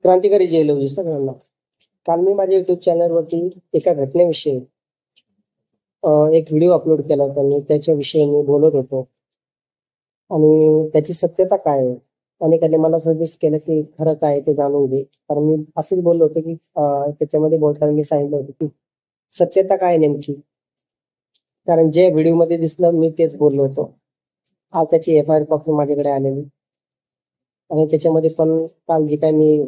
क्रांतिकारी जयललिता सगळ्यांना. काल मी माझ्या YouTube चॅनलवरती एका घटनेविषयी एक व्हिडिओ अपलोड केला होता. मी त्याच्याविषयी बोलत होतो आणि त्याची सत्यता काय आहे? अनेकांनी मला सजेस्ट केलं, की खरं काय आहे ते जाणून घे. कारण मी असंच बोललो होतो, की त्याच्यामध्ये बोलताना मी सांगितलं होतं, की सत्यता काय आहे नेमकी? कारण जे व्हिडिओमध्ये दिसलं मी तेच बोललो होतो. आज त्याची एफ-आय-आर कॉपी माझ्याकडे आलेली आणि त्याच्यामध्ये पण काल जे काही मी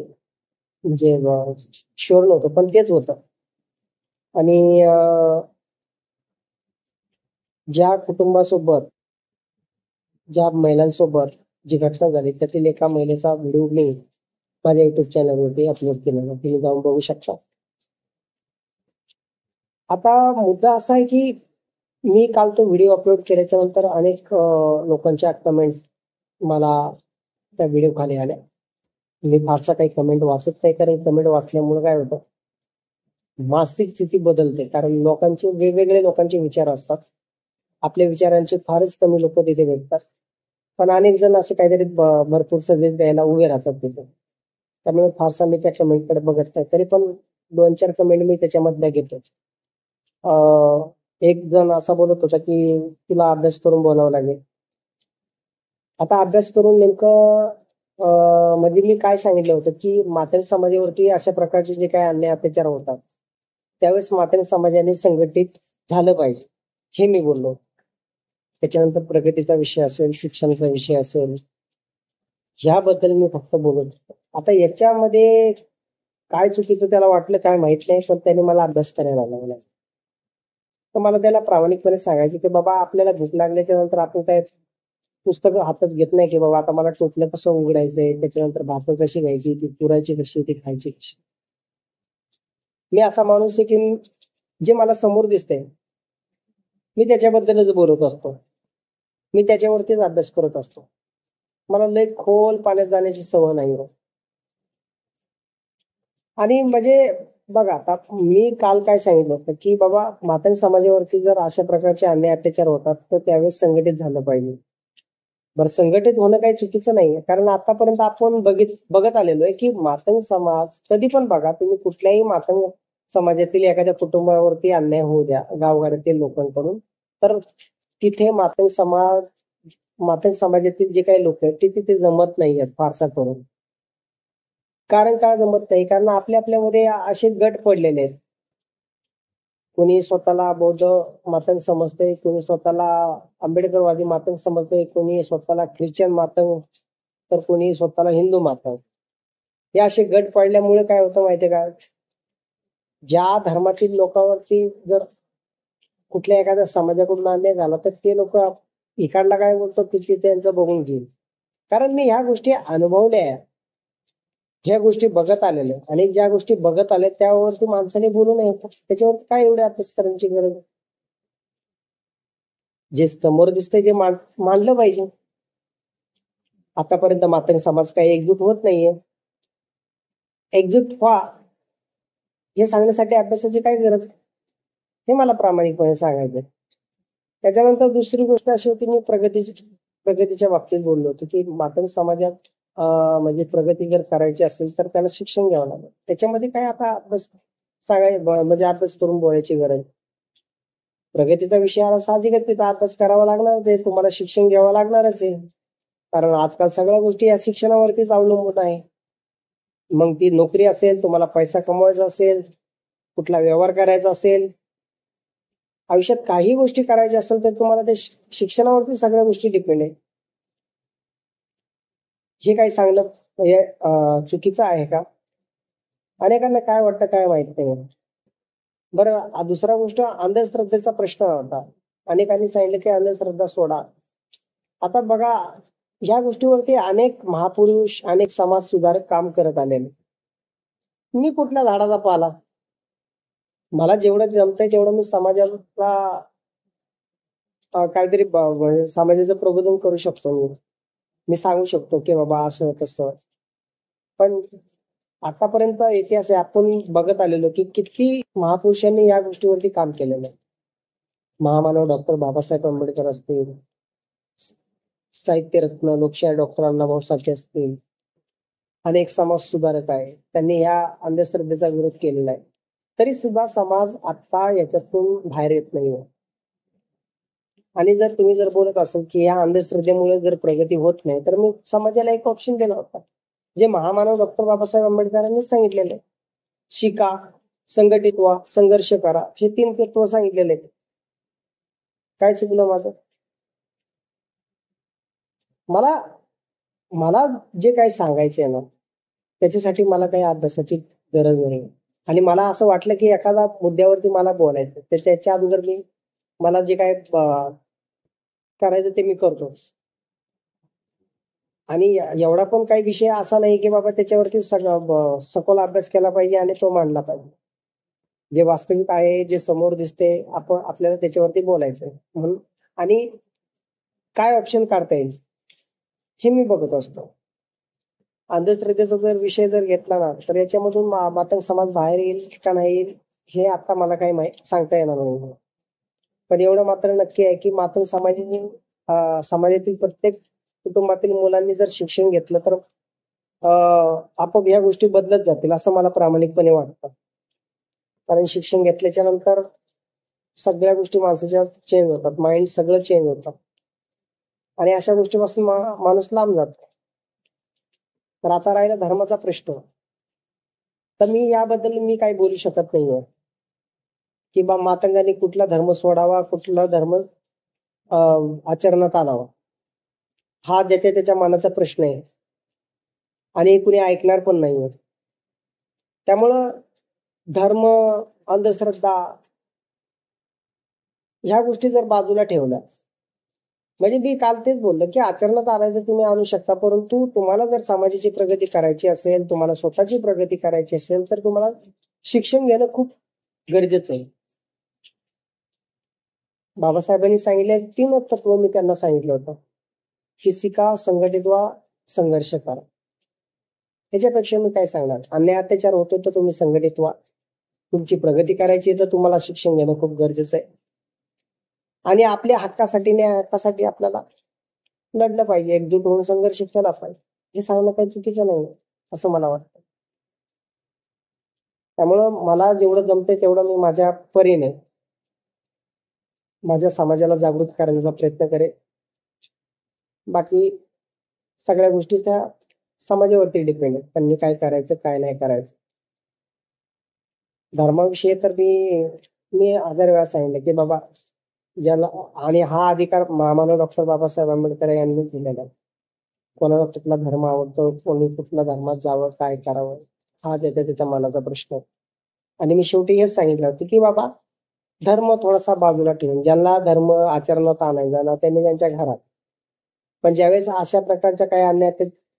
म्हणजे शुअर नव्हतो, पण तेच होतं. आणि ज्या कुटुंबासोबत, ज्या महिलांसोबत जी घटना झाली, त्यातील एका महिलेचा व्हिडिओ मी माझ्या YouTube चॅनलवरती अपलोड केलेला. तुम्ही जाऊन बघू शकता. आता मुद्दा असा आहे, की मी काल तो व्हिडिओ अपलोड केल्याच्या नंतर अनेक लोकांच्या कमेंट्स मला त्या व्हिडिओ खाली आल्या. मी फारसा काही कमेंट वाचत नाही, कारण कमेंट वाचल्यामुळे काय होतं, मानसिक स्थिती बदलते. कारण वेगवेगळे लोकांचे विचार असतात. आपल्या विचारांचे फारच कमी लोकं तिथे भेटतात. पण अनेक जण असे काहीतरी भरपूर संदेश द्यायला उभे राहतात तिथे. त्यामुळे फारसा मी त्या कमेंटकडे बघत नाही. तरी पण 2-4 कमेंट मी त्याच्यामधल्या घेतो. अ, एक जण असा बोलत होता, की "तुला अभ्यास करून बोलावं लागेल." आता अभ्यास करून नेमकं म्हणजे मी काय सांगितलं होतं, की माथाडी समाजावरती अशा प्रकारचे जे काही अन्याय अत्याचार होतात, त्यावेळेस माथाडी समाजाने संघटित झालं पाहिजे, हे मी बोललो. त्याच्यानंतर प्रगतीचा विषय असेल, शिक्षणाचा विषय असेल, ह्याबद्दल मी फक्त बोलत होतो. आता याच्यामध्ये काय चुकीचं त्याला वाटलं काय माहित नाही, पण त्याने मला अभ्यास करायला लावला. तर मला त्याला प्रामाणिकपणे सांगायचं, की बाबा आपल्याला भूक लागल्याच्या नंतर आपण काय पुस्तकं हातात घेत नाही, की बाबा आता मला टोपलं कसं उघडायचंय, त्याच्यानंतर भाकर कशी घ्यायची, ती चुरायची कशी, ती खायची कशी. मी असा माणूस आहे, की जे मला समोर दिसतंय, मी त्याच्याबद्दलच बोलत असतो. मी त्याच्यावरतीच अभ्यास करत असतो. मला लय खोल पाण्यात जाण्याची सवय नाही हो. आणि म्हणजे बघा आता मी काल काय सांगितलं होतं, की बाबा मातांनी समाजावरती जर अशा प्रकारचे अन्याय अत्याचार होतात, तर त्यावेळेस संघटित झालं पाहिजे. बरं संघटित होणं काही चुकीचं नाहीये. कारण आतापर्यंत आपण बघत आलेलो आहे, की मातंग समाज कधी पण बघा तुम्ही कुठल्याही मातंग समाजातील एखाद्या कुटुंबावरती अन्याय होऊ द्या, गावगाड्यातील लोकांकडून, तर तिथे मातंग समाजातील जे काही लोकं आहेत, ते तिथे जमत नाहीयेत फारसा करून. कारण का जमत नाही? कारण आपल्यामध्ये असे गट पडलेले आहेत. कोणी स्वतःला बौद्ध मातंग समजतंय, कोणी स्वतःला आंबेडकरवादी मातंग समजतंय, कोणी स्वतःला ख्रिश्चन मातंग, तर कोणी स्वतःला हिंदू मातंग. हे असे गट पडल्यामुळे काय होतं माहितीये का? ज्या धर्मातील लोकांवरती जर कुठल्या एखाद्या समाजाकडून अन्याय झाला, तर ते लोकं इकडला काय बोलतो, की ते त्यांचं बघून घेईल. कारण मी ह्या गोष्टी अनुभवल्या आहे. ह्या गोष्टी बघत आलेलो आहे आणि ज्या गोष्टी बघत आल्या त्यावरती माणसाने बोलू नये. त्याच्यावरती काय एवढे अभ्यास करायची गरज आहे? जे समोर दिसतंय ते मांडलं पाहिजे. आतापर्यंत मातंग समाज काही एकजूट होत नाहीये. एकजूट व्हा, हे सांगण्यासाठी अभ्यासाची काय गरज आहे? हे मला प्रामाणिकपणे सांगायचं आहे. त्याच्यानंतर दुसरी गोष्ट अशी होती, मी प्रगतीच्या बाबतीत बोललो होतो, की मातंग समाजात म्हणजे प्रगती जर करायची असेल, तर त्याला शिक्षण घ्यावं लागेल. त्याच्यामध्ये काय आता अभ्यास म्हणजे अभ्यास करून बोलायची गरज आहे. प्रगतीचा विषय आला साहजिकच तिथं अभ्यास करावा लागणारच आहे. तुम्हाला शिक्षण घ्यावं लागणारच आहे. कारण आजकाल सगळ्या गोष्टी या शिक्षणावरतीच अवलंबून आहे. मग ती नोकरी असेल, तुम्हाला पैसा कमवायचा असेल, कुठला व्यवहार करायचा असेल, आयुष्यात काही गोष्टी करायच्या असेल, तर तुम्हाला ते शिक्षणावरती सगळ्या गोष्टी डिपेंड आहे. हे काही सांगणं म्हणजे चुकीचं आहे का? अनेकांना काय वाटतं काय माहित नाही. बरं दुसरा गोष्ट अंधश्रद्धेचा प्रश्न होता. अनेकांनी सांगितलं, की अंधश्रद्धा सोडा. आता बघा, ह्या गोष्टीवरती अनेक महापुरुष, अनेक समाजसुधारक काम करत आलेले. मी कुठल्या झाडाचा पाला? मला जेवढं जमतंय तेवढं मी समाजाला काहीतरी म्हणजे समाजाचं प्रबोधन करू शकतो मी. मी सांगू शकतो, की बाबा असं तसं. पण आतापर्यंत इतिहास आहे आपण बघत आलेलो, की किती महापुरुषांनी या गोष्टीवरती काम केलेलं आहे. महामानव डॉक्टर बाबासाहेब आंबेडकर असतील, साहित्यरत्न लोकशाहीर डॉक्टर अण्णाभाऊ साठे असतील. अनेक समाज सुधारक आहे, त्यांनी ह्या अंधश्रद्धेचा विरोध केलेला आहे. तरी सुद्धा समाज आता याच्यातून बाहेर येत नाहीये. आणि जर तुम्ही जर बोलत असाल की या अंधश्रद्धेमुळे जर प्रगती होत नाही, तर मी समाजाला एक ऑप्शन दिला होता, जे महामानव डॉक्टर बाबासाहेब आंबेडकरांनी सांगितलेलं आहे. शिका, संघटित व्हा, संघर्ष करा, हे 3 तत्व सांगितलेले आहेत. काय चुकलं माझं? मला मला जे काही सांगायचंय ना, त्याच्यासाठी मला काही अभ्यासाची गरज नाही. आणि मला असं वाटलं की एखाद्या मुद्द्यावरती मला बोलायचं, तर त्याच्या अगोदर मला जे काही करायचं ते मी करतोच. आणि एवढा पण काही विषय असा नाही की बाबा त्याच्यावरती सखोल अभ्यास केला पाहिजे आणि तो मांडला पाहिजे. जे वास्तविक आहे, जे समोर दिसते, आपल्याला त्याच्यावरती बोलायचंय म्हणून. आणि काय ऑप्शन काढता येईल हे मी बघत असतो. अंधश्रद्धेचा जर विषय जर घेतला ना, तर याच्यामधून मातंग समाज बाहेर येईल का नाही येईल हे आता मला काही सांगता येणार नाही. पण एवढं मात्र नक्की आहे की मातंग समाजातील प्रत्येक कुटुंबातील मुलांनी जर शिक्षण घेतलं तर आपोआप या गोष्टी बदलत जातील, असं मला प्रामाणिकपणे वाटतं. कारण शिक्षण घेतल्याच्या नंतर सगळ्या गोष्टी माणसाच्या चेंज होतात, माइंड सगळं चेंज होतं आणि अशा गोष्टीपासून माणूस लांब जातो. तर आता राहिला धर्माचा प्रश्न, तर मी काही बोलू शकत नाहीये की बा मातंगाने कुठला धर्म सोडावा, कुठला धर्म आचरणात आणावा. हा ज्याच्या त्याच्या मनाचा प्रश्न आहे आणि कुणी ऐकणार पण नाहीये. त्यामुळं धर्म, अंधश्रद्धा ह्या गोष्टी जर बाजूला ठेवल्या, म्हणजे मी काल तेच बोललो की आचरणात आणायचं तुम्ही आणू शकता, परंतु तुम्हाला जर समाजाची प्रगती करायची असेल, तुम्हाला स्वतःची प्रगती करायची असेल, तर तुम्हाला शिक्षण घेणं खूप गरजेचं आहे. बाबासाहेबांनी सांगितले 3 तत्व मी त्यांना सांगितलं होतं की शिका, संघटित व्हा, संघर्ष करा. याच्यापेक्षा मी काय सांगणार? अन्याय अत्याचार होतो तर तुम्ही संघटित व्हा. तुमची प्रगती करायची तर तुम्हाला शिक्षण घेणं खूप गरजेचं आहे. आणि आपल्या हक्कासाठी, न्याय हक्कासाठी आपल्याला लढलं पाहिजे, एकजूट होऊन संघर्ष केला पाहिजे. हे सांगणं काही चुकीचं नाही असं मला वाटतं. त्यामुळं मला जेवढं जमतंय तेवढं मी माझ्या परीने माझ्या समाजाला जागृत करण्याचा प्रयत्न करेन. बाकी सगळ्या गोष्टी त्या समाजावरती डिपेंड आहेत, त्यांनी काय करायचं काय नाही करायचं. धर्माविषयी तर मी 1000 वेळा सांगितलं की बाबा ज्याला, आणि हा अधिकार महामानव डॉक्टर बाबासाहेब आंबेडकर यांनी दिलेला आहे. कोणाला कुठला धर्म आवडतो, कोणी कुठल्या धर्मात जावं, काय करावं, हा त्याच्या मनाचा प्रश्न आहे. आणि मी शेवटी हेच सांगितलं होतं की बाबा धर्म थोडासा बाजूला ठेवून ज्यांना धर्म आचरणात आणायचा ना, त्यांनी त्यांच्या घरात. पण ज्यावेळेस अशा प्रकारच्या काही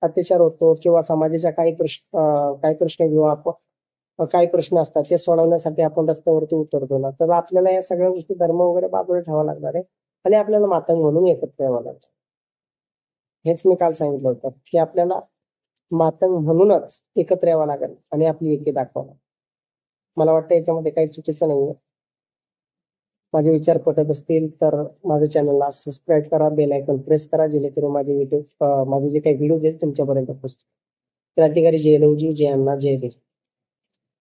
अत्याचार होतो किंवा समाजाच्या काही प्रश्न किंवा काही प्रश्न असतात ते सोडवण्यासाठी आपण रस्त्यावरती उतरतो ना, तर आपल्याला या सगळ्या गोष्टी धर्म वगैरे बाजूला ठेवावं लागणार आहे आणि आपल्याला मातंग म्हणून एकत्र यावं लागणार. हेच मी काल सांगितलं होतं की आपल्याला मातंग म्हणूनच एकत्र यावं लागेल आणि आपली एकी दाखवावं. मला वाटतं याच्यामध्ये काही चुकीचं नाहीये. माझे विचार पटत असतील तर माझ्या चॅनलला सबस्क्राईब करा, बेल आयकॉन प्रेस करा, जेणेकरून माझे जे काही व्हिडिओज आहेत तुमच्यापर्यंत पोहोचतील. क्रांतिकारी जय लवजी, जय अण्णा, जय देश.